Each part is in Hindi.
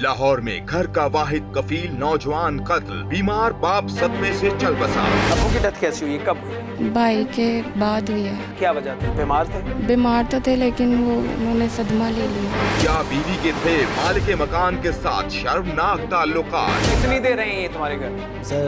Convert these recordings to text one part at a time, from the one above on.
लाहौर में घर का वाहिद कफील नौजवान कत्ल, बीमार बाप सदमे से चल बसा। अबू की डेथ कैसी हुई, कब हुई? भाई के बाद हुई है। क्या वजह थी? बीमार थे? बीमार तो थे लेकिन वो उन्होंने सदमा ले लिया। क्या बीवी के थे मालिक मकान के साथ शर्मनाक ताल्लुकात? कितनी देर रहे ये तुम्हारे घर? सर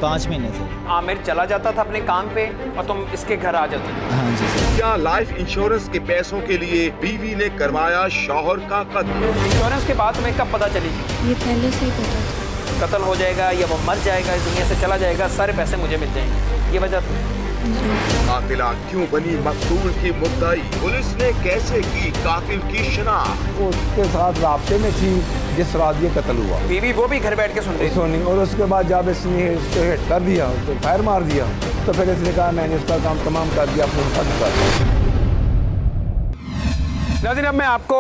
5 महीने से। आमिर चला जाता था अपने काम पे और तुम इसके घर आ जाते? हाँ जी सर। क्या लाइफ इंश्योरेंस के पैसों के लिए बीवी ने करवाया शौहर का कत्ल? इंश्योरेंस के बाद तुम्हें कब पता चली ये पहले से ही पता था। कत्ल हो जाएगा या वो मर जाएगा, इस दुनिया से चला जाएगा, सारे पैसे मुझे मिल जाएंगे, ये वजह थी? कातिला क्यों बनी मकतूल की मुद्दाई? पुलिस ने कैसे की कातिल की शिनाख्त? वो उसके साथ राब्ते में थी जिस रात ये कत्ल हुआ। बीवी वो भी घर बैठ के सुन रही थी? और उसके बाद जब इसने इसको हिट कर दिया तो फायर मार दिया, तो फिर इसने कहा मैंने इसका काम तमाम कर दिया, अपने साथ कर। नाज़रीन, अब मैं आपको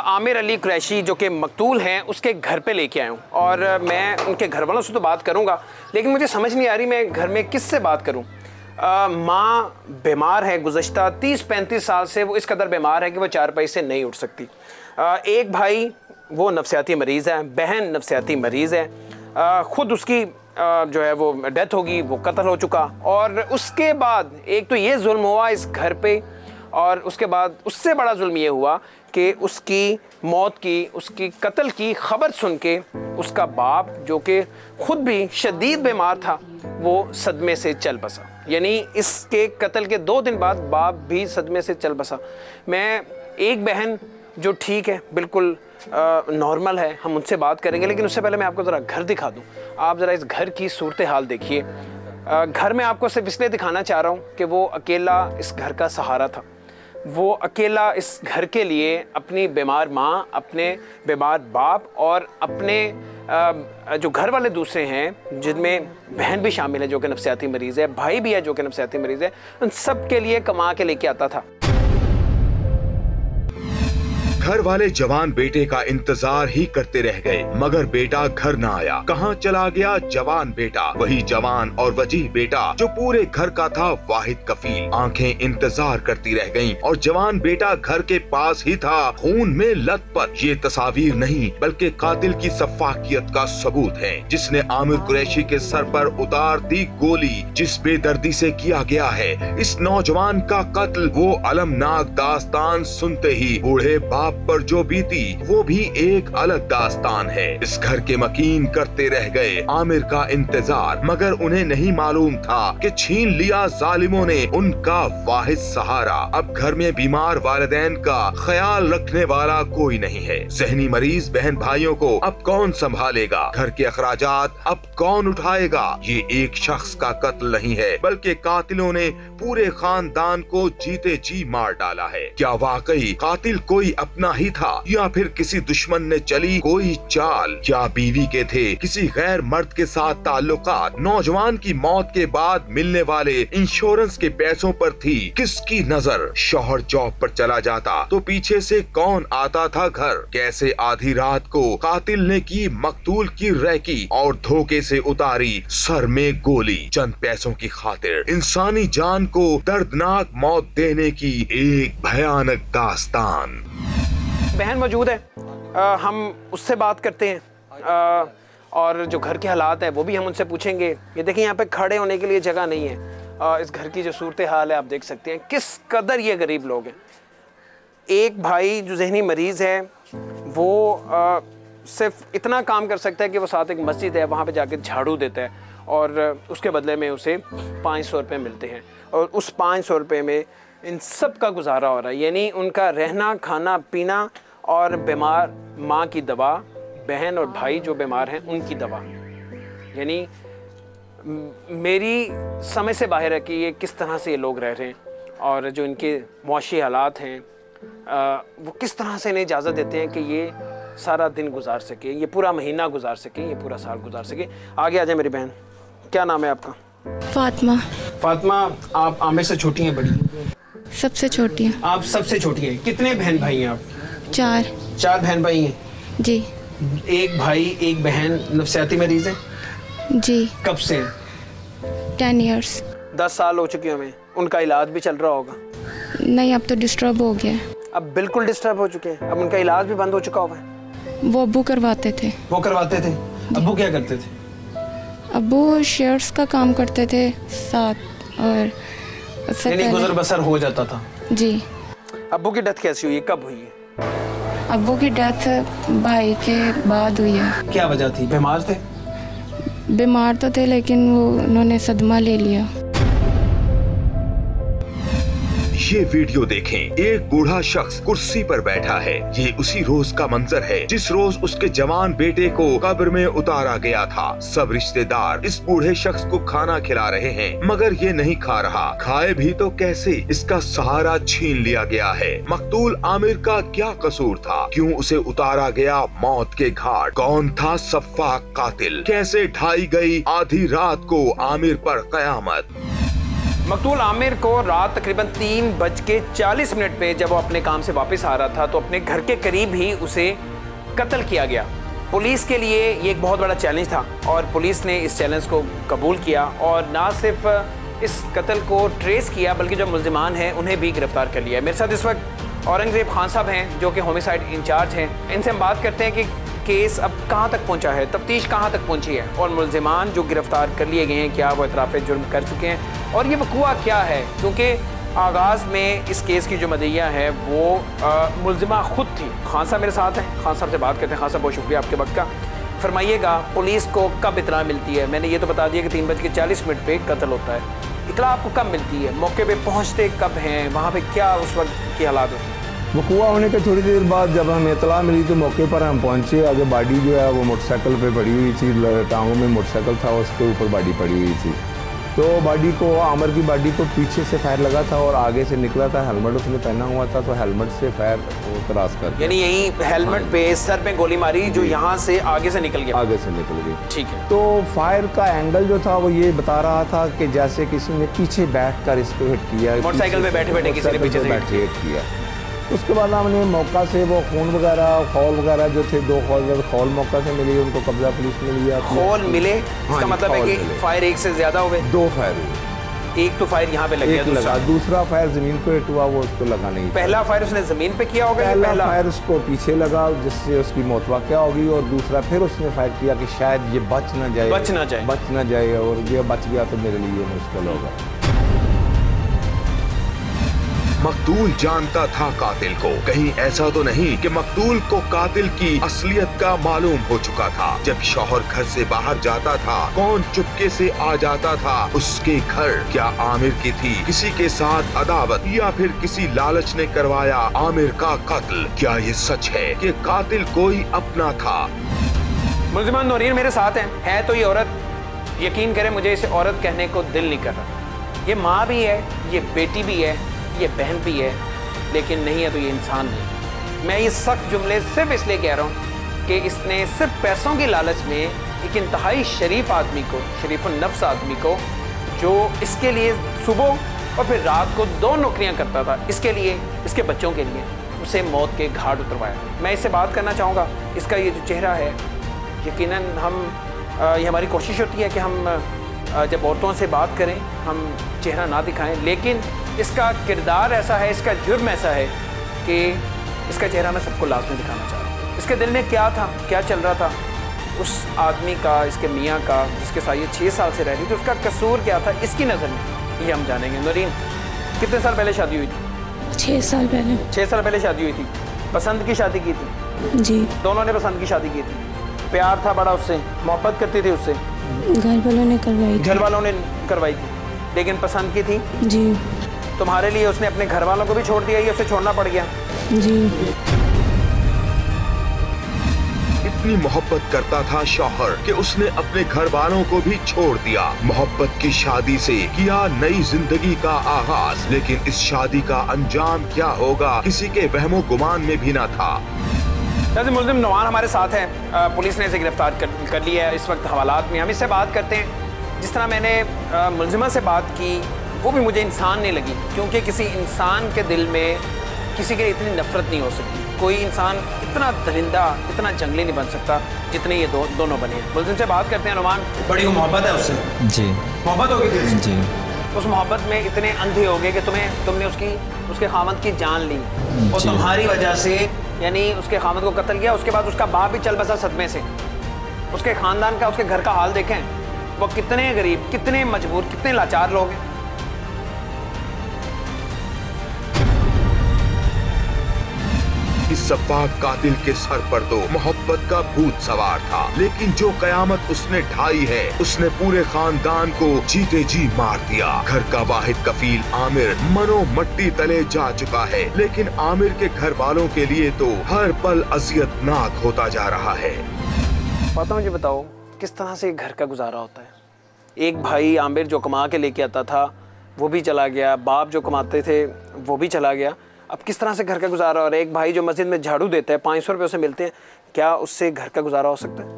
आमिर अली कुरैशी जो कि मकतूल हैं उसके घर पे लेके आया हूँ और मैं उनके घर वालों से तो बात करूँगा, लेकिन मुझे समझ नहीं आ रही मैं घर में किससे बात करूँ। माँ बीमार है, गुज़श्ता 30-35 साल से वो इस कदर बीमार है कि वो चारपाई से नहीं उठ सकती। एक भाई वो नफसियाती मरीज़ है, बहन नफसियाती मरीज़ है, ख़ुद उसकी जो है वो डेथ होगी, वो कत्ल हो चुका। और उसके बाद एक तो ये जुल्म हुआ इस घर पे, और उसके बाद उससे बड़ा जुल्म ये हुआ कि उसकी मौत की, उसकी कत्ल की खबर सुन के उसका बाप जो कि ख़ुद भी शदीद बीमार था वो सदमे से चल बसा। यानी इसके कत्ल के 2 दिन बाद बाप भी सदमे से चल बसा। मैं एक बहन जो ठीक है, बिल्कुल नॉर्मल है, हम उनसे बात करेंगे, लेकिन उससे पहले मैं आपको ज़रा घर दिखा दूँ। आप ज़रा इस घर की सूरत हाल देखिए। घर में आपको सिर्फ इसलिए दिखाना चाह रहा हूँ कि वो अकेला इस घर का सहारा था। वो अकेला इस घर के लिए अपनी बीमार माँ, अपने बीमार बाप और अपने जो घर वाले दूसरे हैं जिनमें बहन भी शामिल है जो कि नफसियाती मरीज़ है, भाई भी है जो कि नफसियाती मरीज़ है, उन सब के लिए कमा के लेके आता था। घर वाले जवान बेटे का इंतजार ही करते रह गए, मगर बेटा घर न आया। कहाँ चला गया जवान बेटा? वही जवान और वजीह बेटा जो पूरे घर का था वाहिद कफील। आंखें इंतजार करती रह गईं और जवान बेटा घर के पास ही था, खून में लथपथ। ये तस्वीर नहीं बल्कि कातिल की सफाकियत का सबूत है, जिसने आमिर कुरैशी के सर पर उतार दी गोली। जिस बेदर्दी से किया गया है इस नौजवान का कत्ल, वो अलमनाक दास्तान सुनते ही बूढ़े बाप पर जो बीती वो भी एक अलग दास्तान है। इस घर के मकीन करते रह गए आमिर का इंतजार, मगर उन्हें नहीं मालूम था कि छीन लिया जालिमों ने उनका वाहिद सहारा। अब घर में बीमार वालिदैन का ख्याल रखने वाला कोई नहीं है। ज़हनी मरीज बहन भाइयों को अब कौन संभालेगा? घर के अखराजात अब कौन उठाएगा? ये एक शख्स का कत्ल नहीं है बल्कि कातिलों ने पूरे खानदान को जीते जी मार डाला है। क्या वाकई कातिल कोई अपना ही था या फिर किसी दुश्मन ने चली कोई चाल? क्या बीवी के थे किसी गैर मर्द के साथ ताल्लुकात? नौजवान की मौत के बाद मिलने वाले इंश्योरेंस के पैसों पर थी किसकी नजर? शौहर जॉब पर चला जाता तो पीछे से कौन आता था घर? कैसे आधी रात को कातिल ने की मकतूल की रैकी और धोखे से उतारी सर में गोली? चंद पैसों की खातिर इंसानी जान को दर्दनाक मौत देने की एक भयानक दास्तान। बहन मौजूद है, हम उससे बात करते हैं और जो घर के हालात हैं वो भी हम उनसे पूछेंगे। ये देखिए यहाँ पे खड़े होने के लिए जगह नहीं है। इस घर की जो सूरत हाल है आप देख सकते हैं किस कदर ये गरीब लोग हैं। एक भाई जो ज़हनी मरीज़ है वो सिर्फ इतना काम कर सकता है कि वो साथ एक मस्जिद है वहाँ पे जाके झाड़ू देता है और उसके बदले में उसे 500 रुपये मिलते हैं और उस 500 रुपये में इन सब का गुजारा हो रहा है। यानी उनका रहना, खाना, पीना और बीमार माँ की दवा, बहन और भाई जो बीमार हैं उनकी दवा। यानी मेरी समझ से बाहर है कि ये किस तरह से ये लोग रह रहे हैं और जो इनके मुआशी हालात हैं वो किस तरह से इन्हें इजाज़त देते हैं कि ये सारा दिन गुजार सके, ये पूरा महीना गुजार सके, ये पूरा साल गुजार सके। आगे आ जाए मेरी बहन, क्या नाम है आपका? फातिमा। फातिमा, आप आमिर से छोटी हैं बड़ी? सबसे छोटी है। आप सबसे छोटी हैं। कितने बहन भाई हैं आप? 4। 4 बहन भाई हैं जी। एक भाई एक बहन नफसियाती मरीज है जी। कब से? 10 इयर्स। 10 साल हो चुके हमें। उनका इलाज भी चल रहा होगा? नहीं, अब तो डिस्टर्ब हो गया है। अब बिल्कुल डिस्टर्ब हो चुके हैं, अब उनका इलाज भी बंद हो चुका हुआ है। वो अब्बू करवाते थे। वो करवाते थे। अब्बू क्या करते थे? अब्बू शेयर्स का काम करते थे साथ, और उससे यानी गुजर पहले बसर हो जाता था। जी। अब्बू की डेथ कैसी हुई है, कब हुई है? अब्बू की डेथ भाई के बाद हुई है। क्या वजह थी, बीमार थे? बीमार तो थे लेकिन वो उन्होंने सदमा ले लिया। ये वीडियो देखें, एक बूढ़ा शख्स कुर्सी पर बैठा है। ये उसी रोज का मंजर है जिस रोज उसके जवान बेटे को कब्र में उतारा गया था। सब रिश्तेदार इस बूढ़े शख्स को खाना खिला रहे हैं, मगर ये नहीं खा रहा। खाए भी तो कैसे, इसका सहारा छीन लिया गया है। मकतूल आमिर का क्या कसूर था? क्यों उसे उतारा गया मौत के घाट? कौन था सफ्फाक कातिल? कैसे ढाई गई आधी रात को आमिर पर कयामत? मकतूल आमिर को रात तकरीबन 3:40 पे जब वो अपने काम से वापस आ रहा था तो अपने घर के करीब ही उसे कत्ल किया गया। पुलिस के लिए ये एक बहुत बड़ा चैलेंज था और पुलिस ने इस चैलेंज को कबूल किया और ना सिर्फ इस कत्ल को ट्रेस किया बल्कि जो मुल्जिमान हैं उन्हें भी गिरफ्तार कर लिया। मेरे साथ इस वक्त औरंगजेब खान साहब हैं जो कि होमिसाइड इंचार्ज हैं। इनसे हम बात करते हैं कि केस अब कहाँ तक पहुँचा है, तफ्तीश कहाँ तक पहुँची है और मुल्जिमान जो गिरफ्तार कर लिए गए हैं क्या वो इतराफ़े जुर्म कर चुके हैं और ये वक़ुआ क्या है, क्योंकि आगाज़ में इस केस की जो मदइया है वो मुल्जिमा खुद थी। खान साहब मेरे साथ हैं, खान साहब से बात करते हैं। खान साहब बहुत शुक्रिया आपके वक्त का। फरमाइएगा, पुलिस को कब इतला मिलती है? मैंने ये तो बता दिया कि 3:40 पे कत्ल होता है। इतला आपको कब मिलती है? मौके पे पहुंचते कब हैं? वहाँ पे क्या उस वक्त की हालात होती है? वक़ुआ होने के थोड़ी देर बाद जब हमें इतला मिली तो मौके पर हम पहुंचे। आगे बाडी जो है वो मोटरसाइकिल पे पड़ी हुई थी, टांगों में मोटरसाइकिल था, उसके ऊपर बाडी पड़ी हुई थी। तो बाडी को, आमिर की बाडी को पीछे से फायर लगा था और आगे से निकला था। हेलमेट उसने पहना हुआ था तो हेलमेट से फायर क्रॉस कर दिया। यानी यही हेलमेट पे सर पे गोली मारी जो यहाँ से आगे से निकल गया? आगे से निकल गई। ठीक है। तो फायर का एंगल जो था वो ये बता रहा था कि जैसे किसी ने पीछे बैठकर इसको हिट किया, मोटरसाइकिल पे बैठे बैठे किसी ने पीछे से हिट किया। उसके बाद हमने मौका से वो खून वगैरह, खौल वगैरह जो थे, 2 खौल मौका से मिली, उनको कब्जा पुलिस ने लिया। खौल मिले? इसका मतलब है कि फायर एक से ज्यादा हुए? 2 फायर हुए। एक तो फायर यहाँ पे लग गया, दूसरा फायर जमीन को हिट हुआ, वो उसको लगा नहीं। पहला फायर उसने जमीन पे किया होगा? पहला फायर उसको पीछे लगा जिससे उसकी मौत वाक़या होगी और दूसरा फिर उसने फायर किया कि शायद ये बच ना जाए और ये बच गया तो मेरे लिए मुश्किल होगा। मकतूल जानता था कातिल को। कहीं ऐसा तो नहीं कि मकतूल को कातिल की असलियत का मालूम हो चुका था? जब शौहर घर से बाहर जाता था कौन चुपके से आ जाता था उसके घर? क्या आमिर की थी किसी के साथ अदावत या फिर किसी लालच ने करवाया आमिर का कत्ल? क्या ये सच है कि कातिल कोई अपना था? मुल्जिमान नौरीन मेरे साथ है तो ये औरत, यकीन करें मुझे इसे औरत कहने को दिल नहीं कर रहा। ये माँ भी है, ये बेटी भी है, ये बहन भी है, लेकिन नहीं है तो ये इंसान नहीं। मैं ये सख्त जुमले सिर्फ इसलिए कह रहा हूँ कि इसने सिर्फ पैसों की लालच में एक इंतहाई शरीफ आदमी को, शरीफुन नफ्स आदमी को, जो इसके लिए सुबह और फिर रात को 2 नौकरियाँ करता था, इसके लिए, इसके बच्चों के लिए, उसे मौत के घाट उतरवाया। मैं इससे बात करना चाहूँगा। इसका ये जो चेहरा है, यकीनन हम ये हमारी कोशिश होती है कि हम जब औरतों से बात करें हम चेहरा ना दिखाएं, लेकिन इसका किरदार ऐसा है, इसका जुर्म ऐसा है कि इसका चेहरा मैं सबको लाजमी दिखाना चाह रहा हूँ। इसके दिल में क्या था, क्या चल रहा था उस आदमी का, इसके मियाँ का, जिसके साथ ये 6 साल से रह रही थी, उसका कसूर क्या था इसकी नज़र में, ये हम जानेंगे। नौरीन, कितने साल पहले शादी हुई थी? 6 साल पहले। 6 साल पहले शादी हुई थी। पसंद की शादी की थी? जी। दोनों ने पसंद की शादी की थी। प्यार था बड़ा उससे, मोहब्बत करती थी उससे? घर वालों ने करवाई थी। घर वालों ने करवाई थी, लेकिन पसंद की थी? जी। तुम्हारे लिए उसने अपने घर वालों को भी छोड़ दिया या उसे छोड़ना पड़ गया? जी। इतनी मोहब्बत करता था शौहर कि उसने अपने घर वालों को भी छोड़ दिया। मोहब्बत की शादी से किया नई जिंदगी का आगाज, लेकिन इस शादी का अंजाम क्या होगा किसी के वहमो गुमान में भी न था। मुल्जिम नवान हमारे साथ है, पुलिस ने इसे गिरफ्तार कर लिया है इस वक्त हवालात में। हम इससे बात करते हैं। जिस तरह मैंने मुल्जिमा से बात की वो भी मुझे इंसान नहीं लगी, क्योंकि किसी इंसान के दिल में किसी के लिए इतनी नफरत नहीं हो सकती। कोई इंसान इतना दरिंदा, इतना जंगली नहीं बन सकता जितने ये दोनों बने। मुल्जिम से बात करते हैं। नुमान, बड़ी मोहब्बत है उससे? जी। मोहब्बत हो गई थी? जी। उस मोहब्बत में इतने अंधे हो गए कि तुमने उसके खामद की जान ली और तुम्हारी वजह से यानी उसके खामद को कत्ल किया, उसके बाद उसका बाप भी चल बसा सदमे से। उसके ख़ानदान का, उसके घर का हाल देखें, वो कितने गरीब, कितने मजबूर, कितने लाचार लोग हैं। इस सफाक कातिल के सर पर तो मोहब्बत का भूत सवार था, लेकिन जो कयामत उसने ढाई है, उसने पूरे खानदान को जीते जी मार दिया। घर का वाहिद कफील आमिर मनो मट्टी तले जा चुका है, लेकिन आमिर के घर वालों के लिए तो हर पल अजियतनाक होता जा रहा है। फातिमा मुझे बताओ, किस तरह से घर का गुजारा होता है? एक भाई आमिर जो कमा के लेके आता था वो भी चला गया, बाप जो कमाते थे वो भी चला गया। अब किस तरह से घर का गुजारा हो रहा है? एक भाई जो मस्जिद में झाड़ू देता है, 500 रुपये उसे मिलते हैं, क्या उससे घर का गुजारा हो सकता है?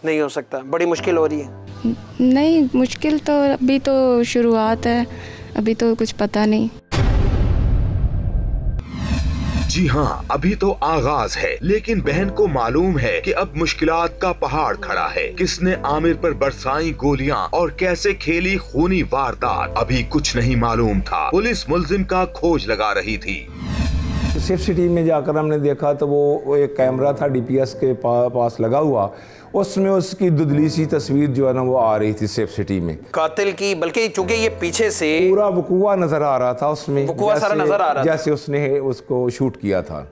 नहीं हो सकता। बड़ी मुश्किल हो रही है। नहीं, मुश्किल तो अभी तो शुरुआत है, अभी तो कुछ पता नहीं। जी हाँ, अभी तो आगाज है, लेकिन बहन को मालूम है कि अब मुश्किलात का पहाड़ खड़ा है। किसने आमिर पर बरसाई गोलियां और कैसे खेली खूनी वारदात, अभी कुछ नहीं मालूम था। पुलिस मुलजिम का खोज लगा रही थी। सेफ सिटी में जाकर हमने देखा तो वो एक कैमरा था डीपीएस के पास लगा हुआ, उसमें उसकी दुधली सी तस्वीर जो है ना वो आ रही थी सेफ सिटी में कातिल की। बल्कि चूंकि ये पीछे से पूरा वकूआ नजर आ रहा था, उसमें वकूआ सारा नजर आ रहा था, जैसे उसने उसको शूट किया था।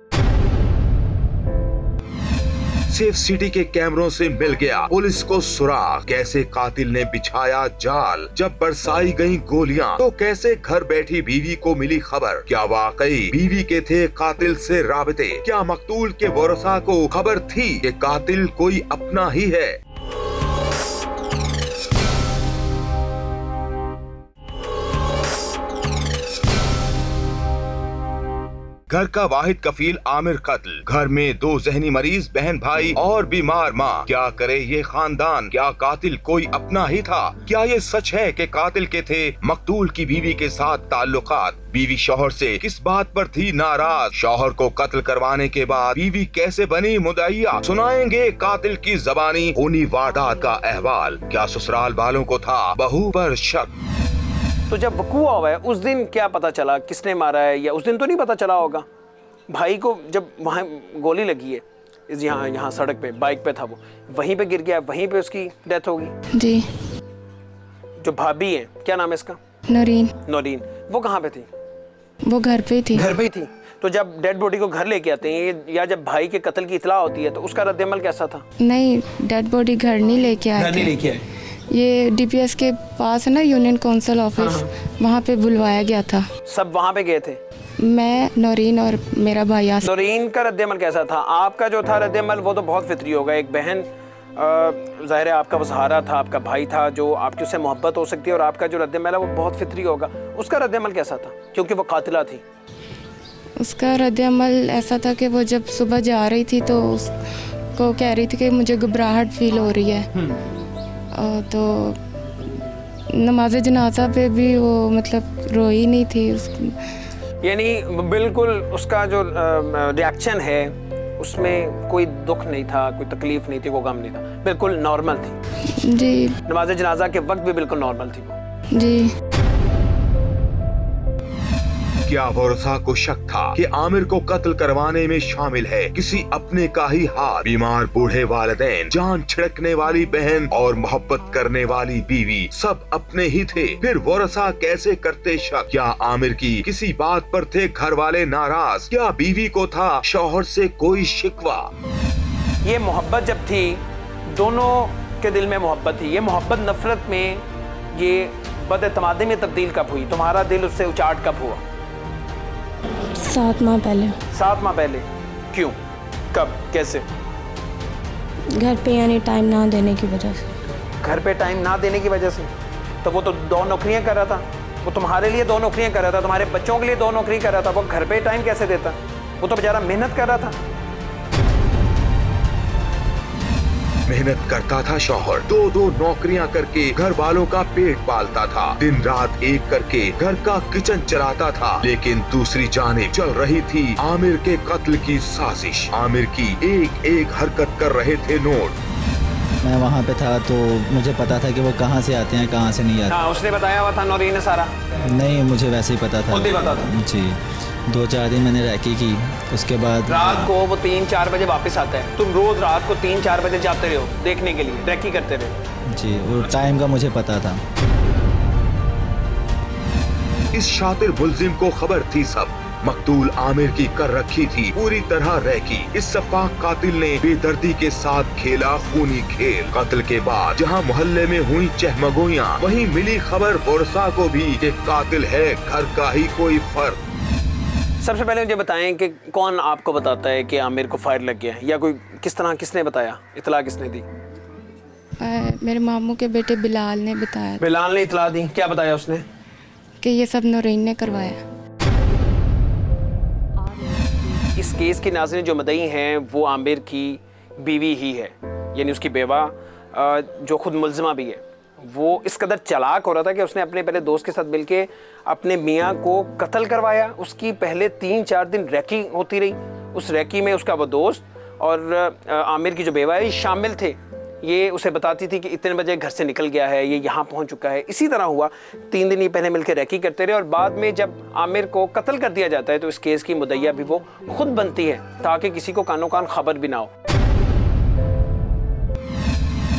सेफ सिटी के कैमरों से मिल गया पुलिस को सुराग, कैसे कातिल ने बिछाया जाल। जब बरसाई गई गोलियां तो कैसे घर बैठी बीवी को मिली खबर। क्या वाकई बीवी के थे कातिल से राबते? क्या मकतूल के वरसा को खबर थी कि कातिल कोई अपना ही है? घर का वाहिद कफील आमिर कत्ल, घर में 2 जहनी मरीज बहन भाई और बीमार माँ। क्या करे ये खानदान? क्या कातिल कोई अपना ही था? क्या ये सच है कि कातिल के थे मकतूल की बीवी के साथ ताल्लुकात? बीवी शौहर से किस बात पर थी नाराज? शौहर को कत्ल करवाने के बाद बीवी कैसे बनी मुदइया? सुनाएंगे कातिल की ज़बानी खूनी वारदात का अहवाल। क्या ससुराल वालों को था बहू पर शक? तो जब वकूआ हुआ है उस दिन क्या पता चला किसने मारा है? या उस दिन तो नहीं पता चला होगा भाई को, जब वहाँ गोली लगी है, इस यहाँ सड़क पे, बाइक पे था वो, वहीं पे गिर गया, वहीं पे उसकी डेथ होगी। जी। जो भाभी है, क्या नाम है इसका? नौरीन। वो कहाँ पे थी? वो घर पे थी। घर पे थी। तो जब डेड बॉडी को घर लेके आते हैं या जब भाई के कत्ल की इतला होती है तो उसका रद्द-ए-अमल कैसा था? नहीं, डेड बॉडी घर नहीं लेके आए। ये डीपीएस के पास है ना यूनियन काउंसिल ऑफिस, वहाँ पे बुलवाया गया था। सब वहाँ पे गए थे? मैं, नौरीन और मेरा भाई। नौरीन का रद्द-ए-अमल कैसा था? आपका जो था रद्द-ए-अमल वो तो बहुत फितरी होगा। एक बहन, ज़ाहिर है आपका वो सहारा था, आपका भाई था जो आपकी उससे मोहब्बत हो सकती है, और आपका जो रद्द-ए-अमल है वो बहुत फितरी होगा। उसका रद्द-ए-अमल कैसा था क्योंकि वो कातिला थी? उसका रद्द-ए-अमल ऐसा था कि वो जब सुबह जा रही थी तो उसको कह रही थी कि मुझे घबराहट फील हो रही है। तो नमाज जनाजा पे भी वो मतलब रोई नहीं थी। यानी बिल्कुल उसका जो रिएक्शन है उसमें कोई दुख नहीं था, कोई तकलीफ नहीं थी, कोई गम नहीं था, बिल्कुल नॉर्मल थी। जी। नमाज जनाजा के वक्त भी बिल्कुल नॉर्मल थी वो। जी। क्या वरसा को शक था कि आमिर को कत्ल करवाने में शामिल है किसी अपने का ही हाथ? बीमार बूढ़े वालिदैन, जान छिड़कने वाली बहन और मोहब्बत करने वाली बीवी, सब अपने ही थे। फिर वरसा कैसे करते शक? क्या आमिर की किसी बात पर थे घर वाले नाराज? क्या बीवी को था शौहर से कोई शिकवा? ये मोहब्बत जब थी, दोनों के दिल में मोहब्बत थी, ये मोहब्बत नफरत में, ये बदएतमादी में तब्दील कब हुई? तुम्हारा दिल उससे उचाट कब हुआ? 7 माह पहले। 7 माह पहले? क्यों, कब, कैसे? घर पे यानी टाइम ना देने की वजह से। घर पे टाइम ना देने की वजह से? तो वो तो 2 नौकरियां कर रहा था, वो तुम्हारे लिए 2 नौकरियां कर रहा था, तुम्हारे बच्चों के लिए 2 नौकरी कर रहा था, वो घर पे टाइम कैसे देता? वो तो बेचारा मेहनत कर रहा था। मेहनत करता था शौहर, 2 नौकरियां करके घर वालों का पेट पालता था, दिन रात एक करके घर का किचन चलाता था। लेकिन दूसरी जानिब चल रही थी आमिर के कत्ल की साजिश। आमिर की एक हरकत कर रहे थे नोट। मैं वहाँ पे था तो मुझे पता था कि वो कहाँ से आते हैं, कहाँ से नहीं आते। हाँ, उसने बताया हुआ था नौरीन ने सारा? नहीं, मुझे वैसे ही पता था। खुद ही पता था? जी। 2-4 दिन मैंने रैकी की, उसके बाद रात को वो 3-4 बजे वापस आता है, तुम रोज रात को 3-4 बजे जाते रहे हो देखने के लिए, रैकी करते रहे? जी, और टाइम का मुझे पता था। इस शातिर मुल्जिम को खबर थी सब, मकतूल आमिर की कर रखी थी पूरी तरह रैकी। इस सफाक कातिल ने बेदर्दी के साथ खेला खूनी खेल। कत्ल के बाद जहां मोहल्ले में हुई चहमगोइयां, वहीं मिली खबर बोरसा को भी कि कातिल है घर का ही कोई फर्द। सबसे पहले मुझे बताएं कि कौन आपको बताता है कि आमिर को फायर लग गया है, या कोई किस तरह, किसने बताया, इतला किसने दी? मेरे मामू के बेटे बिलाल ने बताया। बिलाल ने इतला दी? क्या बताया उसने? कि ये सब नौरीन ने करवाया। इस केस के नाज़रीन जो मदई हैं वो आमिर की बीवी ही है, यानी उसकी बेवा जो खुद मुल्जिमा भी है। वो इस कदर चालाक हो रहा था कि उसने अपने पहले दोस्त के साथ मिलके अपने मियाँ को कत्ल करवाया। उसकी पहले 3-4 दिन रैकी होती रही, उस रैकी में उसका वो दोस्त और आमिर की जो बेवा है शामिल थे। ये उसे बताती थी कि इतने बजे घर से निकल गया है, ये यहाँ पहुँच चुका है। इसी तरह हुआ, 3 दिन ही पहले मिलकर रैकी करते रहे और बाद में जब आमिर को कत्ल कर दिया जाता है तो इस केस की मुद्दइया भी वो खुद बनती है ताकि किसी को कानो कान खबर भी ना हो।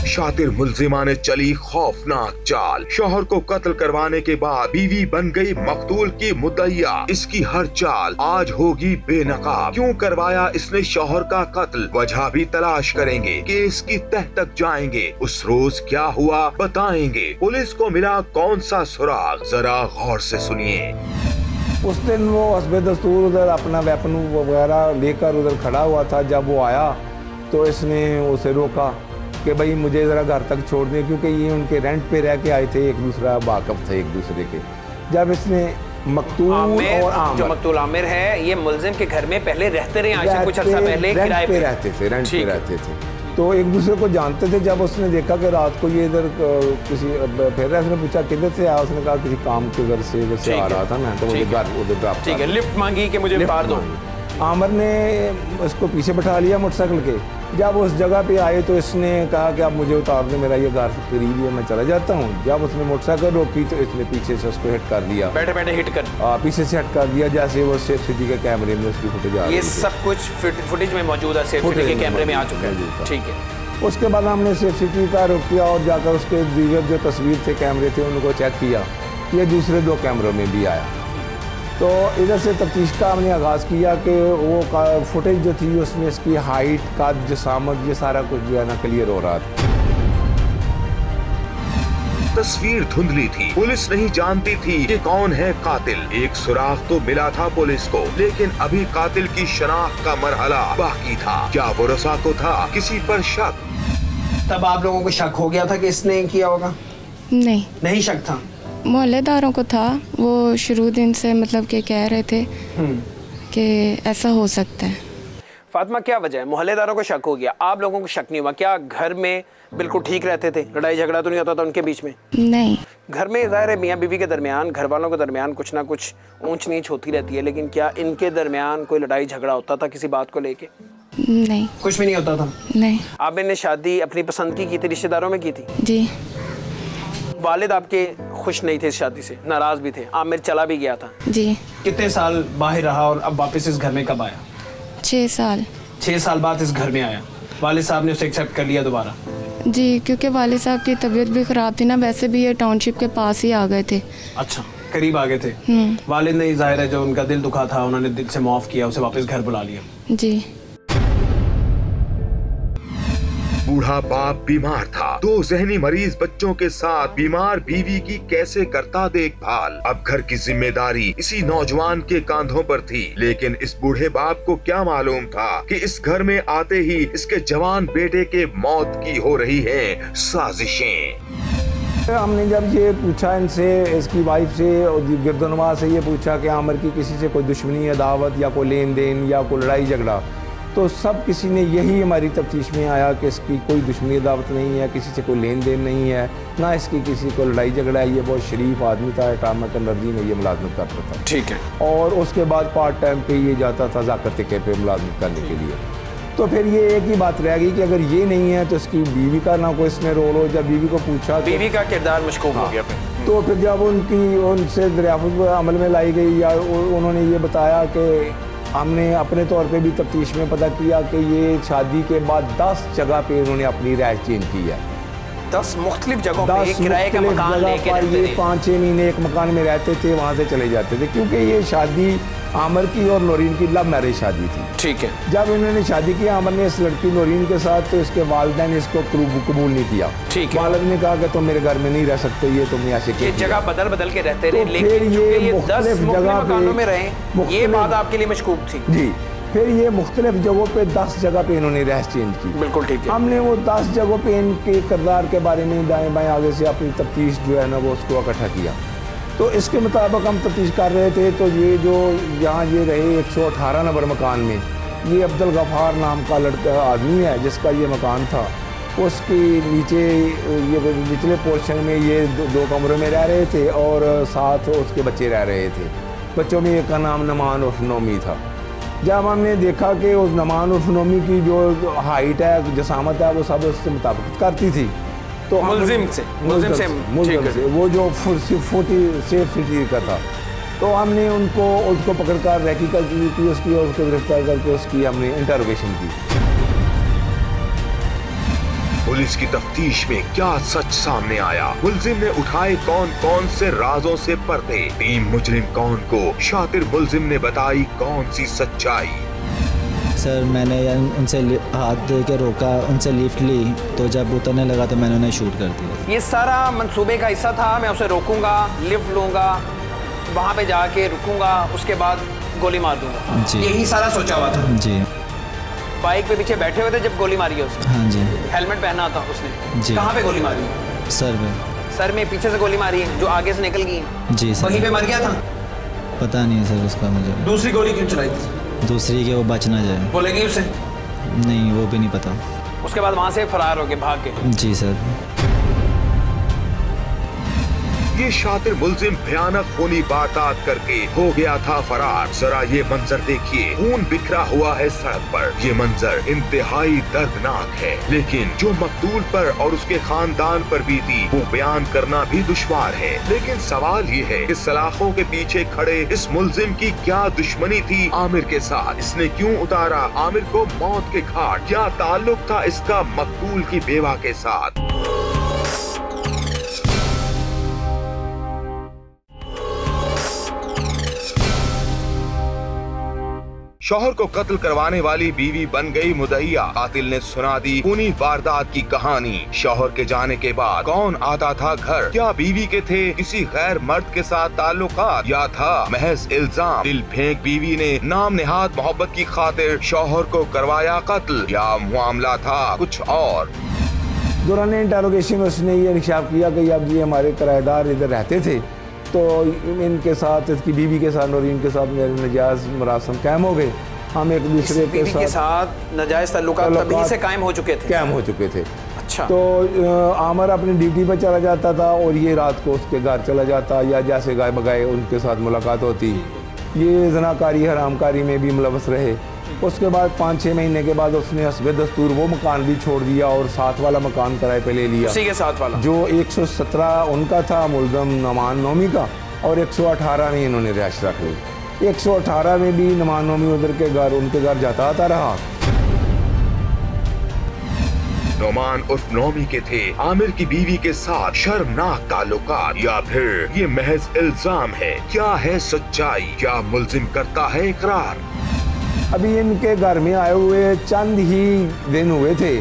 शातिर मुल्जिमा ने चली खौफनाक चाल। शौहर को कत्ल करवाने के बाद बीवी बन गई मकतूल की मुद्दइया। इसकी हर चाल आज होगी बेनकाब। क्यों करवाया इसने शौहर का कत्ल, वजह भी तलाश करेंगे, केस की तह तक जाएंगे। उस रोज क्या हुआ बताएंगे। पुलिस को मिला कौन सा सुराग, जरा गौर से सुनिए। उस दिन वो हस्बे दस्तूर उधर अपना वेपन वगैरह लेकर उधर खड़ा हुआ था। जब वो आया तो इसने उसे रोका कि भाई मुझे ज़रा घर तक छोड़ दें, क्योंकि ये उनके रेंट पे रह के आए थे, एक दूसरा वाकफ थे एक दूसरे के। जब इसने मकतूल और आमिर, जो मकतूल आमिर है, ये मुल्जिम के घर में पहले रहते रहे, आज से कुछ अर्सा पहले किराए पे रहते थे, रेंट पे रहते थे, तो एक दूसरे को जानते थे। जब उसने देखा कि रात को ये इधर किसी फिर रहा, उसने पूछा किधर से आया, उसने कहा किसी काम के घर से आ रहा था मैं, तो मुझे घर उधर ड्रॉप, ठीक है, लिफ्ट मांगी कि मुझे बाहर दो। आमिर ने उसको पीछे बैठा लिया मोटरसाइकिल के। जब उस जगह पे आए तो इसने कहा कि आप मुझे उतार दो, मेरा ये घर करीब है, मैं चला जाता हूँ। जब उसने मोटरसाइकिल रोकी तो इसने पीछे से उसको हिट कर दिया, बैठे बैठे हिट कर, पीछे से हिट कर दिया, जैसे वो सेफ सिटी के कैमरे में उसकी फुटेज आ रही है। ये सब कुछ फुटेज में मौजूद है, सेफ सिटी के कैमरे में आ चुका है, ठीक है। उसके बाद हमने सेफ सिटी का रुख किया और जाकर उसके दीगर जो तस्वीर थे कैमरे थे उनको चेक किया। ये दूसरे 2 कैमरों में भी आया। तो इधर से तफ्तीश का हमने आगाज़ किया कि वो फुटेज जो थी उसमें इसकी हाइट का जसामत ये सारा कुछ जो है ना क्लियर हो रहा था। तस्वीर धुंधली थी, पुलिस नहीं जानती थी कि कौन है कातिल। एक सुराग तो मिला था पुलिस को, लेकिन अभी कातिल की शनाख्त का मरहला बाकी था। क्या बोरसा को था किसी पर शक? तब आप लोगों को शक हो गया था कि इसने किया होगा? नहीं शक था, मोहल्लेदारों को था। वो शुरू दिन से मतलब कि कह रहे थे कि ऐसा हो सकता है। फातिमा, क्या वजह है? मोहल्लेदारों को शक हो गया, आप लोगों को शक नहीं हुआ? क्या घर में बिल्कुल ठीक रहते थे, लड़ाई झगड़ा तो नहीं होता था उनके बीच में? नहीं, घर में ज़ाहिर है मियाँ बीवी के दरमियान, घर वालों के दरमियान कुछ ना कुछ ऊंच नीच होती रहती है, लेकिन क्या इनके दरमियान कोई लड़ाई झगड़ा होता था किसी बात को लेके? नहीं, कुछ भी नहीं होता था। नहीं। आमिर ने शादी अपनी पसंद की थी, रिश्तेदारों में की थी? जी। वालिद आपके खुश नहीं थे इस शादी से, नाराज भी थे, आमिर चला भी गया था? जी। कितने साल बाहर रहा और अब वापस इस घर में कब आया? 6 साल। 6 साल बाद इस घर में आया, वालिद साहब ने उसे एक्सेप्ट कर लिया दोबारा? जी, क्योंकि वालिद साहब की तबीयत भी ख़राब थी ना, वैसे भी ये टाउनशिप के पास ही आ गए थे। अच्छा, करीब आ गए थे। वालिद ने ज़ाहिर है जो उनका दिल दुखा था, उन्होंने दिल से माफ़ किया, उसे वापस घर बुला लिया। जी। बूढ़ा बाप बीमार था, 2 ज़हनी मरीज बच्चों के साथ बीमार बीवी की कैसे करता देखभाल। अब घर की जिम्मेदारी इसी नौजवान के कांधों पर थी, लेकिन इस बूढ़े बाप को क्या मालूम था कि इस घर में आते ही इसके जवान बेटे के मौत की हो रही है साजिशें। हमने जब ये पूछा इनसे, इसकी वाइफ से और गिरदनवा से ये पूछा कि आमिर की किसी से कोई दुश्मनी या दावत या कोई लेन देन या कोई लड़ाई झगड़ा, तो सब किसी ने यही हमारी तफ्तीश में आया कि इसकी कोई दुश्मनी दावत नहीं है, किसी से कोई लेन देन नहीं है, ना इसकी किसी को लड़ाई झगड़ा है। ये बहुत शरीफ आदमी था, टामक एनर्जी में ये मुलाजमत करता था। ठीक है। और उसके बाद पार्ट टाइम पे ये जाता था जाकर टिके पे मुलाजमत करने के लिए। तो फिर ये एक ही बात रह गई कि अगर ये नहीं है तो इसकी बीवी का ना कोई इसमें रोल हो। जब बीवी को पूछा तो बीवी का किरदार मशकूक हो गया फिर। तो फिर जब उनसे दरियाफ्त अमल में लाई गई या उन्होंने ये बताया कि हमने अपने तौर पे भी तफ्तीश में पता किया कि ये शादी के बाद 10 जगह पे उन्होंने अपनी रहायश चेंज की है। 10 मुख्तलिफ जगहों पे किराए का मकान लेके रहते थे। 5-6 महीने एक मकान में रहते थे, वहाँ से चले जाते थे, क्योंकि ये शादी आमिर की और नौरीन की लव मैरिज शादी थी। ठीक है। जब इन्होंने शादी की आमिर ने इस लड़की नौरीन के साथ, तो इसके वालिदैन इसको कबूल नहीं किया। ठीक है। वालिद ने कहा कि तुम मेरे घर में नहीं रह सकते, ये तुमने ऐसे ये जगह बदल बदल के रहते रहे, तो लेकिन ये 10 जगह मकानों में रहे, ये बात आपके लिए मशकूक थी। जी। फिर ये मुख्तलिफ जगहों पे 10 जगह पे इन्होंने रहायश चेंज की। बिल्कुल ठीक है। हमने वो 10 जगहों पे इनके किरदार के बारे में दाएं बाएं आगे से अपनी तफ्तीश जो है ना वो उसको इकट्ठा किया। तो इसके मुताबिक हम तफ्तीश कर रहे थे, तो ये जो यहाँ ये रहे 118 नंबर मकान में, ये अब्दुल गफ़ार नाम का लड़का आदमी है जिसका ये मकान था। उसके नीचे ये निचले पोर्शन में ये 2 कमरों में रह रहे थे और साथ उसके बच्चे रह रहे थे। बच्चों में एक का नाम नमान उर्फ नोमी था। जब हमने देखा कि उस नमान उर्फ नोमी की जो हाइट है, जसामत है, वो सब उससे मुताबिक करती थी, तो मुल्जिम से वो जो 40 फीट का था, तो हमने उसको पकड़कर रहकीकत की उसकी और उसको गिरफ्तार करके उसकी हमने इंटरोगेशन की। पुलिस की तफ्तीश में क्या सच सामने आया? मुल्जिम ने उठाए कौन कौन से राजों से पर्दे? टीम मुजरिम कौन को शातिर मुल्जिम ने बताई कौन सी सच्चाई? सर मैंने उनसे हाथ दे के रोका, उनसे लिफ्ट ली, तो जब उतरने लगा तो मैंने उन्हें शूट कर दिया। ये सारा मंसूबे का हिस्सा था, मैं उसे रोकूंगा, लिफ्ट लूंगा, वहाँ पे जाके रुकूंगा, उसके बाद गोली मार दूंगा। यही सारा सोचा हुआ था। जी। बाइक पे पीछे बैठे हुए थे जब गोली मारी है उसने? हाँ जी। हेलमेट पहना था उसने? जी। कहाँ पे गोली मारी? सर में। सर में पीछे से गोली मारी है जो आगे से निकल गई? जी सर। वहीं पे मर गया था? पता नहीं है सर उसका मुझे। दूसरी गोली क्यों चलाई थी? दूसरी के वो बच ना जाए। बोलेगी उसे? नहीं, वो भी नहीं पता। उसके बाद वहाँ से फरार हो गए, भाग के? जी सर। ये शातिर मुल्जिम भयानक खूनी वारदात करके हो गया था फरार। जरा ये मंजर देखिए, खून बिखरा हुआ है सड़क पर। ये मंजर इंतहाई दर्दनाक है, लेकिन जो मकतूल पर और उसके खानदान पर बीती वो बयान करना भी दुश्वार है। लेकिन सवाल ये है कि सलाखों के पीछे खड़े इस मुल्जिम की क्या दुश्मनी थी आमिर के साथ? इसने क्यों उतारा आमिर को मौत के घाट? क्या ताल्लुक था इसका मकतूल की बेवा के साथ? शौहर को कत्ल करवाने वाली बीवी बन गई मुदइया। कातिल ने सुना दी खूनी वारदात की कहानी। शौहर के जाने के बाद कौन आता था घर? क्या बीवी के थे किसी गैर मर्द के साथ ताल्लुकात, या था महज इल्जाम? दिल फेंक बीवी ने नाम नेहाद मोहब्बत की खातिर शौहर को करवाया कत्ल, या मामला था कुछ और? दौरान इंटरोगेशन में उसने ये इंकशाफ किया कि अब ये हमारे किराएदार इधर रहते थे, तो इनके साथ, इसकी बीवी के साथ और इनके साथ मेरे नजायज़ मरासम कायम हो गए। हम एक दूसरे के साथ नाजायज़ ताल्लुकात तभी से कायम हो चुके थे। अच्छा। तो आमिर अपनी ड्यूटी पर चला जाता था और ये रात को उसके घर चला जाता, या जैसे गाय बगाए उनके साथ मुलाकात होती। ये ज़नाकारी हरामकारी में भी मुलव्वस रहे। उसके बाद 5-6 महीने के बाद उसने हस्बे दस्तूर वो मकान भी छोड़ दिया और साथ वाला मकान किराए पे ले लिया। उसी के साथ वाला जो 117 उनका था मुल्ज़म नमान नोमी का, और 118 में इन्होंने रहायश रख ली। 118 में भी नमान नोमी उनके घर जाता आता रहा। नोमान उर्फ नोमी के थे आमिर की बीवी के साथ शर्मनाक ताल्लुकात, या फिर ये महज इल्जाम है? क्या है सच्चाई? क्या मुल्जिम करता है इकरार? अभी इनके घर में आए हुए चंद ही दिन हुए थे,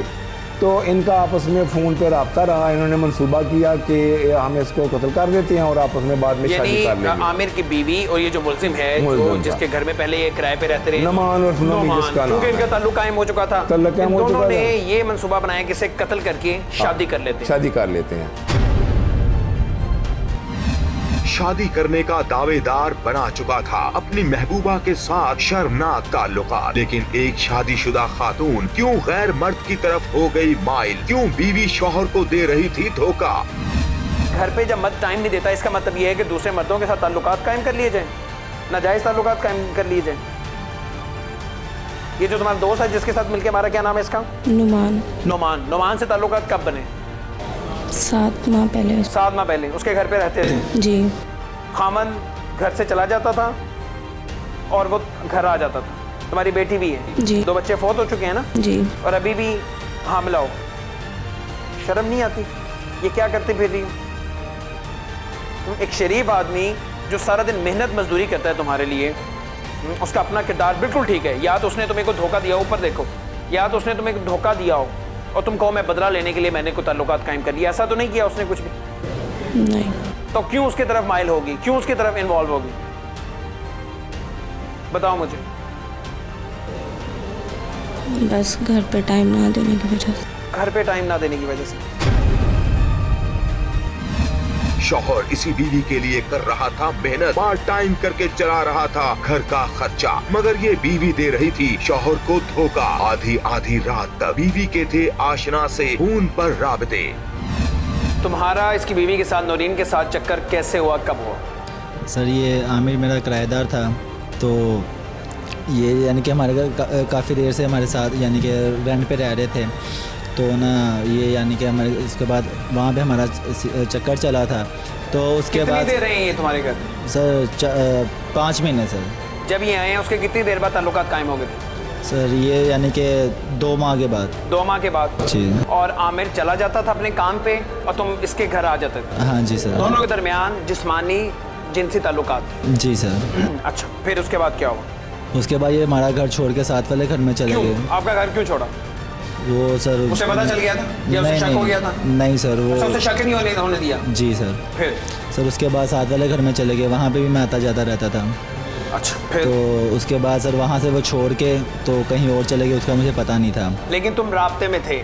तो इनका आपस में फ़ोन पे रब्ता रहा। इन्होंने मंसूबा किया कि हम इसको कत्ल कर देते हैं और आपस में बाद में शादी कर लेंगे। आमिर की बीवी और ये जो मुल्जिम है, जो जिसके घर में पहले ये किराए पे रहते रहे, नमान उर्फ नोमी जिसका नाम, क्योंकि इनका ताल्लुक कायम हो चुका था, दोनों ने ये मंसूबा बनाया कि इसे कत्ल करके शादी कर लेते हैं। शादी करने का दावेदार बना चुका था अपनी महबूबा के साथ शर्मनाक ताल्लुकात, लेकिन एक शादीशुदा खातून क्यों गैर मर्द की तरफ हो गई माइल? क्यों बीवी शौहर को दे रही थी धोखा? घर पे जब मर्द टाइम नहीं देता, इसका मतलब ये है कि दूसरे मर्दों के साथ ताल्लुकात कायम कर लिए जाएं, नाजायज ताल्लुकात कायम कर लिए जाएं। ये जो तुम्हारा दोस्त है जिसके साथ मिलके मारा, क्या नाम है इसका? नुमान। नोमान। नोमान से ताल्लुकात कब बने? 7 माह पहले। 7 माह पहले उसके घर पे रहते थे? जी। खामन घर से चला जाता था और वो घर आ जाता था। तुम्हारी बेटी भी है? जी। 2 बच्चे फौत हो चुके हैं ना? जी। और अभी भी हामिला हो। शर्म नहीं आती? ये क्या करती फिर रही हो? एक शरीफ आदमी जो सारा दिन मेहनत मजदूरी करता है तुम्हारे लिए, उसका अपना किरदार बिल्कुल ठीक है। या तो उसने तुम्हें को धोखा दिया, ऊपर देखो, या तो उसने तुम्हें धोखा दिया हो और तुम कहो मैं बदला लेने के लिए मैंने कोई ताल्लुकात कायम कर लिया। ऐसा तो नहीं किया उसने कुछ भी? नहीं। तो क्यों उसकी तरफ माइल होगी, क्यों उसकी तरफ इन्वॉल्व होगी? बताओ मुझे। बस घर पे टाइम ना देने की वजह से। घर पे टाइम ना देने की वजह से। शौहर इसी बीवी के लिए कर रहा था मेहनत, पार्ट टाइम करके चला रहा था घर का खर्चा, मगर ये बीवी दे रही थी शौहर को धोखा। आधी आधी रात तक बीवी के थे आशना से खून पर राबते। तुम्हारा इसकी बीवी के साथ, नौरीन के साथ चक्कर कैसे हुआ, कब हुआ? सर ये आमिर मेरा किराएदार था, तो ये यानी कि हमारे घर काफ़ी देर से हमारे साथ यानी कि रेंट पे रह रहे थे। तो ना ये यानी कि हमारे इसके बाद वहाँ पे हमारा चक्कर चला था। तो उसके बाद कितनी देर रहे हैं ये तुम्हारे घर? सर 5 महीने सर। जब ये आए हैं उसके कितनी देर बाद ताल्लुकात कायम हो गए थे? सर ये यानी कि 2 माह के बाद। 2 माह के बाद? जी। और आमिर चला जाता था अपने काम पे और तुम इसके घर आ जाते थे? हाँ जी सर। दोनों के दरमियान जिस्मानी जिनसी ताल्लुकात? जी सर। अच्छा, फिर उसके बाद क्या हुआ? उसके बाद ये हमारा घर छोड़ के साथ वाले घर में चले गए। आपका घर क्यों छोड़ा? वो सर उसे पता चल गया था या उसे शक हो गया था? नहीं सर, वो उसे शक नहीं होने दिया? जी सर। फिर सर उसके बाद साथ वाले घर में चले गए, वहाँ पे भी मैं आता जाता रहता था। अच्छा, फिर? तो उसके बाद सर वहाँ से वो छोड़ के तो कहीं और चले गए, उसका मुझे पता नहीं था। लेकिन तुम राब्ते में थे?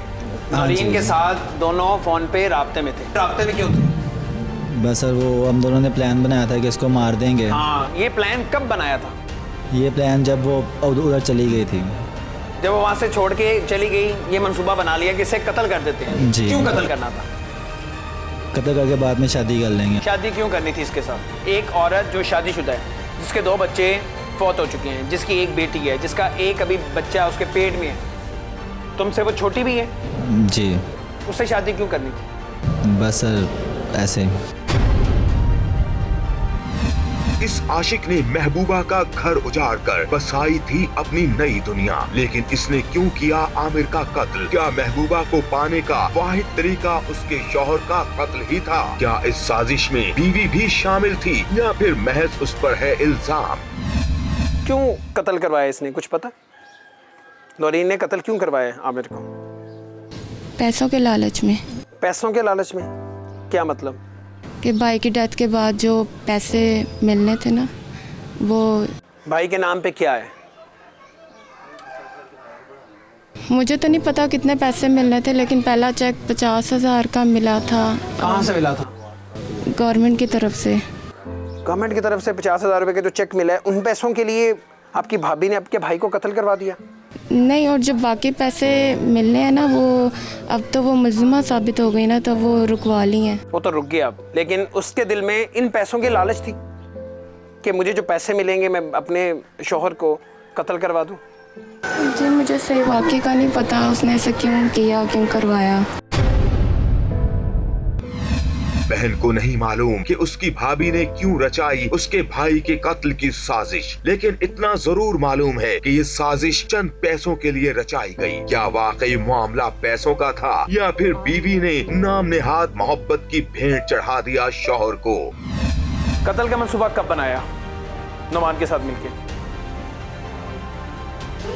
हाँ नौरीन के साथ दोनों फ़ोन पे राब्ते में थे? राब्ते में क्यों थे? बस सर वो हम दोनों ने प्लान बनाया था कि इसको मार देंगे। हाँ, ये प्लान कब बनाया था? ये प्लान जब वो उधर चली गई थी। जब वो वहाँ से छोड़ के चली गई, ये मंसूबा बना लिया कि इसे कत्ल कर देते हैं। जी। क्यों कत्ल करना था? कत्ल करके बाद में शादी कर लेंगे। शादी क्यों करनी थी इसके साथ? एक औरत जो शादीशुदा है, जिसके 2 बच्चे फौत हो चुके हैं, जिसकी एक बेटी है, जिसका एक अभी बच्चा उसके पेट में है, तुमसे वो छोटी भी है, जी, उससे शादी क्यों करनी थी? बस सर ऐसे। इस आशिक ने महबूबा का घर उजाड़ कर बसाई थी अपनी नई दुनिया, लेकिन इसने क्यों किया आमिर का कत्ल? क्या महबूबा को पाने का वाहिद तरीका उसके शौहर का कत्ल ही था? क्या इस साजिश में बीवी भी शामिल थी या फिर महज उस पर है इल्जाम? क्यों कत्ल करवाया इसने, कुछ पता? नौरीन ने कत्ल क्यों करवाया आमिर को? पैसों के लालच में। पैसों के लालच में? क्या मतलब? कि भाई की डेथ के बाद जो पैसे मिलने थे ना, वो भाई के नाम पे क्या है? मुझे तो नहीं पता कितने पैसे मिलने थे, लेकिन पहला चेक 50,000 का मिला था। कहाँ से मिला था? गवर्नमेंट की तरफ से। गवर्नमेंट की तरफ से 50,000 रुपए का जो चेक मिला है, उन पैसों के लिए आपकी भाभी ने आपके भाई को कत्ल करवा दिया? नहीं, और जो बाकी पैसे मिलने हैं ना, वो अब तो वो मुल्ज़िमा साबित हो गई ना, तो वो रुकवा ली हैं। वो तो रुक गया अब, लेकिन उसके दिल में इन पैसों की लालच थी कि मुझे जो पैसे मिलेंगे मैं अपने शौहर को कत्ल करवा दूं। जी, मुझे सही वाकई का नहीं पता उसने ऐसा क्यों किया, क्यों करवाया। बहन को नहीं मालूम कि उसकी भाभी ने क्यों रचाई उसके भाई के कत्ल की साजिश, लेकिन इतना जरूर मालूम है कि ये साजिश चंद पैसों के लिए रचाई गई। क्या वाकई मामला पैसों का था या फिर बीवी ने नाम नेहाद मोहब्बत की भेंट चढ़ा दिया शौहर को? कत्ल का मंसूबा कब बनाया नुमान के साथ मिलके?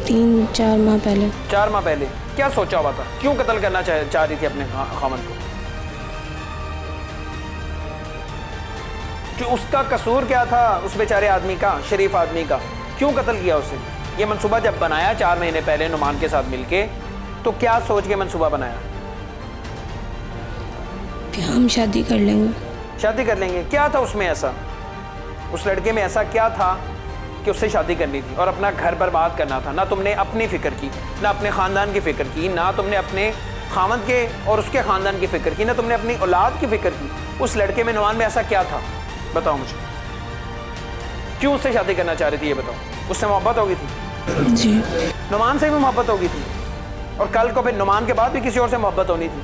3-4 माह पहले। 4 माह पहले? क्या सोचा हुआ था, क्यों कत्ल करना चाह रही थी अपने खामन को? कि उसका कसूर क्या था उस बेचारे आदमी का, शरीफ आदमी का? क्यों कत्ल किया उसे? ये मंसूबा जब बनाया 4 महीने पहले नुमान के साथ मिलके, तो क्या सोच के मंसूबा बनाया? कि हम शादी कर लेंगे। शादी कर लेंगे? क्या था उसमें ऐसा, उस लड़के में ऐसा क्या था कि उससे शादी करनी थी और अपना घर बर्बाद करना था? ना तुमने अपनी फिक्र की, ना अपने ख़ानदान की फिक्र की, ना तुमने अपने खामद के और उसके ख़ानदान की फिक्र की, ना तुमने अपनी औलाद की फिक्र की। उस लड़के में, नुमान में ऐसा क्या था, बताओ मुझे? क्यों उससे शादी करना चाह रही थी ये बताओ? उससे मोहब्बत हो गई थी? जी। नुमान से भी मोहब्बत होगी थी और कल को फिर नुमान के बाद भी किसी और से मोहब्बत होनी थी।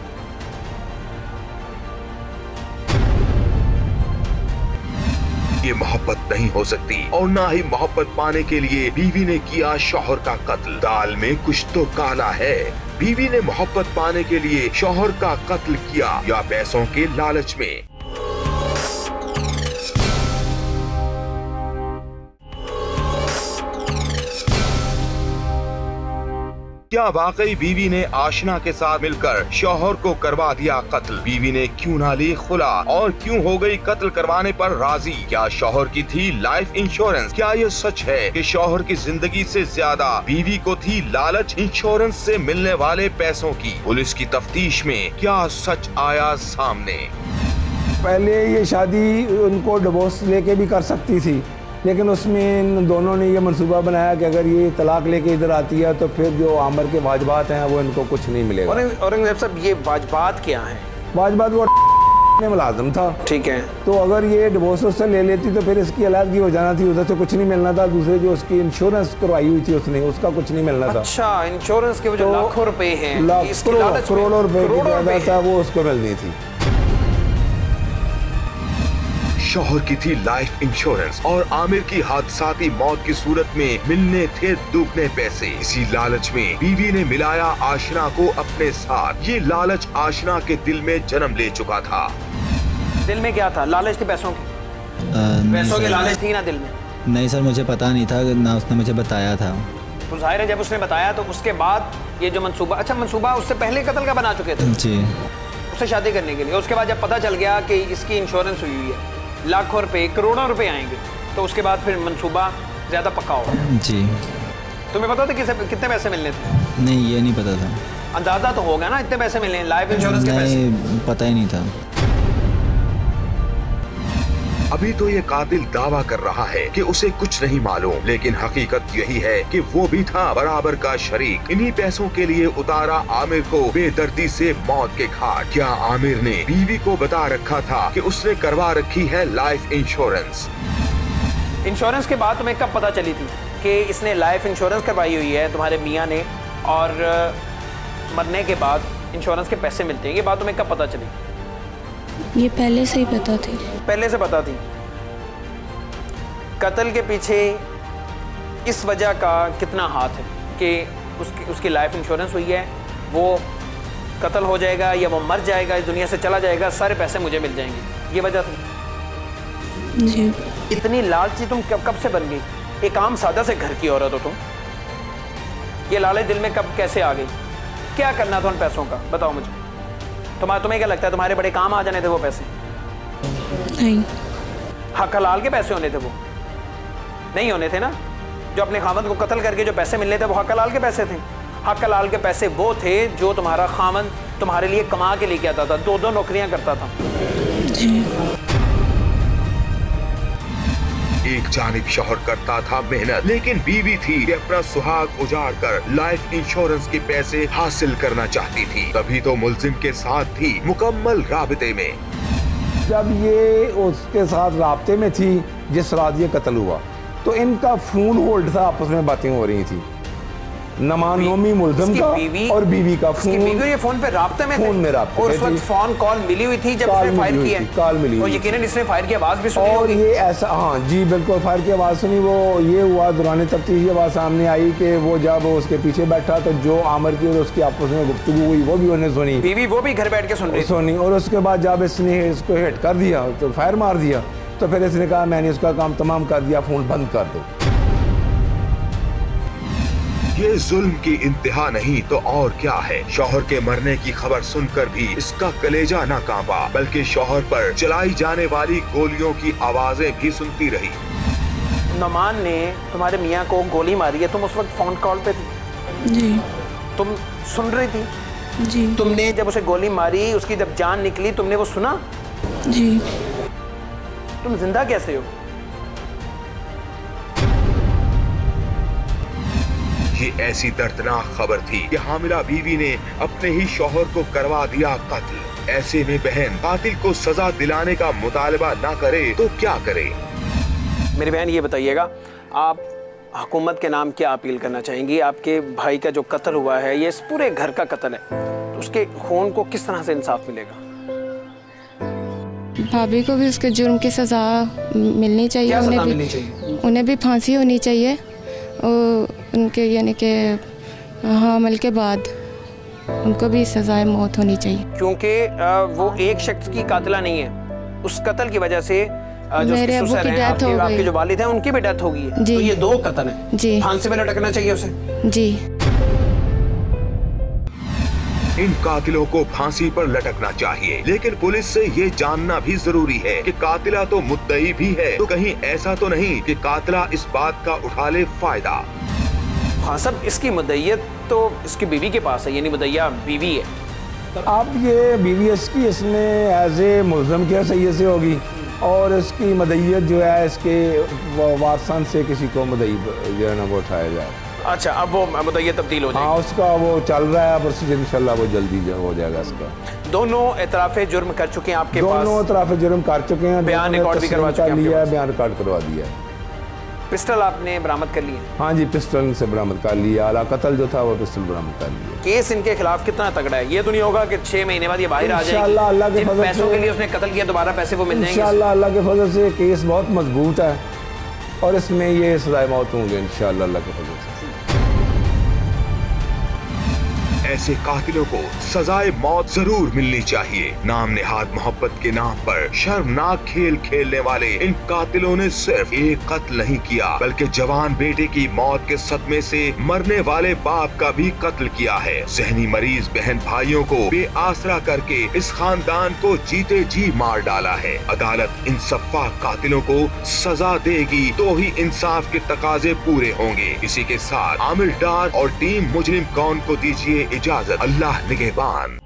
ये मोहब्बत नहीं हो सकती और ना ही मोहब्बत पाने के लिए बीवी ने किया शौहर का कत्ल। दाल में कुछ तो काला है। बीवी ने मोहब्बत पाने के लिए शौहर का कत्ल किया या पैसों के लालच में? क्या वाकई बीवी ने आशना के साथ मिलकर शौहर को करवा दिया कत्ल? बीवी ने क्यों ना ली खुला और क्यों हो गई कत्ल करवाने पर राजी? क्या शौहर की थी लाइफ इंश्योरेंस? क्या ये सच है कि शौहर की जिंदगी से ज्यादा बीवी को थी लालच इंश्योरेंस से मिलने वाले पैसों की? पुलिस की तफ्तीश में क्या सच आया सामने? पहले ये शादी उनको डिवोर्स लेके भी कर सकती थी, लेकिन उसमें इन दोनों ने ये मंसूबा बनाया कि अगर ये तलाक लेके इधर आती है तो फिर जो आमिर के वाजबात हैं वो इनको कुछ नहीं मिलेगा। औरंगजेब साहब, ये वाजबात क्या हैं? वाजबात वो में मुलाजिम था, ठीक है, तो अगर ये डिवोर्स उससे ले लेती तो फिर इसकी अलहदगी हो जाना थी, उधर से कुछ नहीं मिलना था। दूसरे जो उसकी इंश्योरेंस करवाई हुई थी उसने, उसका कुछ नहीं मिलना था। अच्छा, इंश्योरेंस के वो जो लाखों रुपए हैं, करोड़ों रुपए की जायदाद था वो उसको मिलनी थी। शौहर की थी लाइफ इंश्योरेंस और आमिर की हादसाती मौत की सूरत में मिलने थे दुगने पैसे। इसी लालच में बीवी ने मिलाया आशना को अपने साथ। ये लालच आशना के दिल में जन्म ले चुका था। दिल में क्या था? लालच थी पैसों की? पैसों की लालच थी ना दिल में? नहीं सर, मुझे पता नहीं था, ना उसने मुझे बताया था। तो जाहिर है जब उसने बताया तो उसके बाद ये जो मंसूबा, अच्छा मंसूबा उससे पहले कत्ल का बना चुके थे जी, उससे शादी करने के लिए। उसके बाद जब पता चल गया कि इसकी इंश्योरेंस हुई हुई है, लाखों रुपए करोड़ों रुपए आएंगे, तो उसके बाद फिर मंसूबा ज्यादा पक्का होगा। जी। तुम्हें पता था कितने पैसे मिलने थे? नहीं, ये नहीं पता था। अंदाजा तो होगा ना इतने पैसे मिलने लाइफ इंश्योरेंस के पैसे? नहीं, पता ही नहीं था। अभी तो ये कातिल दावा कर रहा है कि उसे कुछ नहीं मालूम, लेकिन हकीकत यही है कि वो भी था बराबर का शरीक। इन्हीं पैसों के लिए उतारा आमिर को बेदर्दी से मौत के घाट। क्या आमिर ने बीवी को बता रखा था कि उसने करवा रखी है लाइफ इंश्योरेंस? इंश्योरेंस के बाद तुम्हें कब पता चली थी कि इसने लाइफ इंश्योरेंस करवाई हुई है तुम्हारे मियाँ ने, और मरने के बाद इंश्योरेंस के पैसे मिलते हैं? ये बात तुम्हें कब पता चली? ये पहले से ही पता थी। पहले से पता थी। कत्ल के पीछे इस वजह का कितना हाथ है कि उसकी लाइफ इंश्योरेंस हुई है, वो कत्ल हो जाएगा या वो मर जाएगा, इस दुनिया से चला जाएगा, सारे पैसे मुझे मिल जाएंगे, ये वजह थी? जी। इतनी लालची तुम कब से बन गई? एक आम सादा से घर की औरत हो तुम, ये लालच दिल में कब कैसे आ गई? क्या करना था उन पैसों का, बताओ मुझे। तुम्हें क्या लगता है तुम्हारे बड़े काम आ जाने थे वो पैसे? नहीं। हक हलाल के पैसे होने थे वो? नहीं होने थे ना। जो अपने खामद को कत्ल करके जो पैसे मिलने थे वो हक हलाल के पैसे थे। हक हलाल के पैसे वो थे जो तुम्हारा खामद तुम्हारे लिए कमा के लेके आता था, 2-2 नौकरियां करता था। जी। एक जानिब शौहर करता था मेहनत, लेकिन बीवी थी कि अपना सुहाग उजाड़ कर लाइफ इंश्योरेंस के पैसे हासिल करना चाहती थी। तभी तो मुल्जिम के साथ थी मुकम्मल राबते में। जब ये उसके साथ राबते में थी जिस रात ये कत्ल हुआ, तो इनका फोन होल्ड था, आपस में बातें हो रही थी। नमानोमी मुल्जिम का और बीवी का फोन, बीवी ये फोन पे राब्ते में थे और उस वक्त फोन कॉल मिली हुई थी जब उसने फायर किया, कॉल मिली और यकीनन इसने फायर की आवाज भी सुनी और ये ऐसा, हाँ जी बिल्कुल, फायर की आवाज सुनी। वो ये हुआ दौरान तफ्तीश ये बात सामने आई कि वो जब उसके पीछे बैठा तो जो आमिर की और उसकी आपस में गुफ्तगू हुई वो भी उन्हें सुनी, बीवी वो भी घर बैठ के सुनी। और उसके बाद जब इसने इसको हिट कर दिया तो फायर मार दिया, तो फिर इसने कहा मैंने उसका काम तमाम कर दिया, फोन बंद कर दो। ये जुल्म की इंतहा नहीं तो और क्या है। शौहर के मरने की खबर सुनकर भी इसका कलेजा न कांपा, बल्कि शौहर पर चलाई जाने वाली गोलियों की आवाजें भी सुनती रही। नुमान ने तुम्हारे मियाँ को गोली मारी है, तुम उस वक्त फोन कॉल पे थी? जी। तुम सुन रही थी? जी। तुमने जब उसे गोली मारी, उसकी जब जान निकली, तुमने वो सुना? जी। तुम जिंदा कैसे हो? ये ऐसी दर्दनाक खबर थी कि हामिला बीवी ने अपने ही शौहर को करवा दिया कत्ल। ऐसे में बहन कातिल को सजा दिलाने का मुतालबा ना करे तो क्या करे? मेरी बहन ये बताइएगा, आप हुकूमत के नाम क्या अपील करना चाहेंगी? आपके भाई का जो कत्ल हुआ है, ये इस पूरे घर का कत्ल है, तो उसके खून को किस तरह से इंसाफ मिलेगा? भाभी को भी उसके जुर्म की सज़ा मिलनी चाहिए। क्या सज़ा मिलनी चाहिए? उन्हें भी फांसी होनी चाहिए और उनके यानी कि हमल के बाद उनको भी सज़ाए मौत होनी चाहिए। क्योंकि वो एक शख्स की कातिला नहीं है, उस कत्ल की वजह से जो मेरे अब्बू की डेथ हो गई, आपके जो वालिद हैं उनकी भी डेथ हो गई है। तो ये 2 कत्ल हैं। जी। फांसी पे लटकना चाहिए उसे। जी। इन कातिलों को फांसी पर लटकना चाहिए, लेकिन पुलिस से ये जानना भी जरूरी है कि कातिला तो मुद्दई भी है, तो कहीं ऐसा तो नहीं कि कातिला इस बात का उठा ले फायदा। हाँ सब, इसकी मुद्दईयत तो इसकी बीवी के पास है, यानी मुद्दईया बीवी है। अब ये बीवी इसकी इसमें एज ए मुल्ज़म क्या सही से होगी, और इसकी मदईयत जो है इसके वारसन से किसी को मदई जो है ना वो उठाया जाए। अच्छा, अब वो मुद्दईयत तब्दील हो जाएगी। हाँ, उसका वो चल रहा है, प्रोसीजर इंशाल्लाह वो जल्दी हो जाएगा इसका। दोनों एतराफ़े जुर्म कर चुके हैं आपके पास? दोनों एतराफ़े जुर्म कर चुके हैं, बयान रिकॉर्ड भी करवा चुके हैं, बयान रिकॉर्ड करवा दिया। पिस्टल आपने बरामद कर लिया? हाँ जी, पिस्टल से बरामद कर लिया। आला कत्ल जो था वो पिस्टल बरामद कर लिया। केस इनके खिलाफ कितना तगड़ा है? ये तो नहीं होगा कि 6 महीने बाद ये बाहर आ जाएगी? इंशाल्लाह अल्लाह के फजल से पैसों के लिए उसने कत्ल किया, दोबारा पैसे वो मिल जाएंगे? इंशाल्लाह अल्लाह के फजल से केस बहुत मजबूत है और इसमें ये सजाए मौत होंगे इंशाल्लाह अल्लाह के फजल से। ऐसे कातिलों को सजाए मौत जरूर मिलनी चाहिए। नाम नेहाद मोहब्बत के नाम पर शर्मनाक खेल खेलने वाले इन कातिलों ने सिर्फ एक कत्ल नहीं किया, बल्कि जवान बेटे की मौत के सदमे से मरने वाले बाप का भी कत्ल किया है। जहनी मरीज बहन भाइयों को बेआसरा करके इस खानदान को जीते जी मार डाला है। अदालत इन सफ़ाक कातिलों को सजा देगी तो ही इंसाफ के तकाजे पूरे होंगे। इसी के साथ आमिर डार और टीम मुजरिम कौन को दीजिए इजाजत। अल्लाह निगहबान।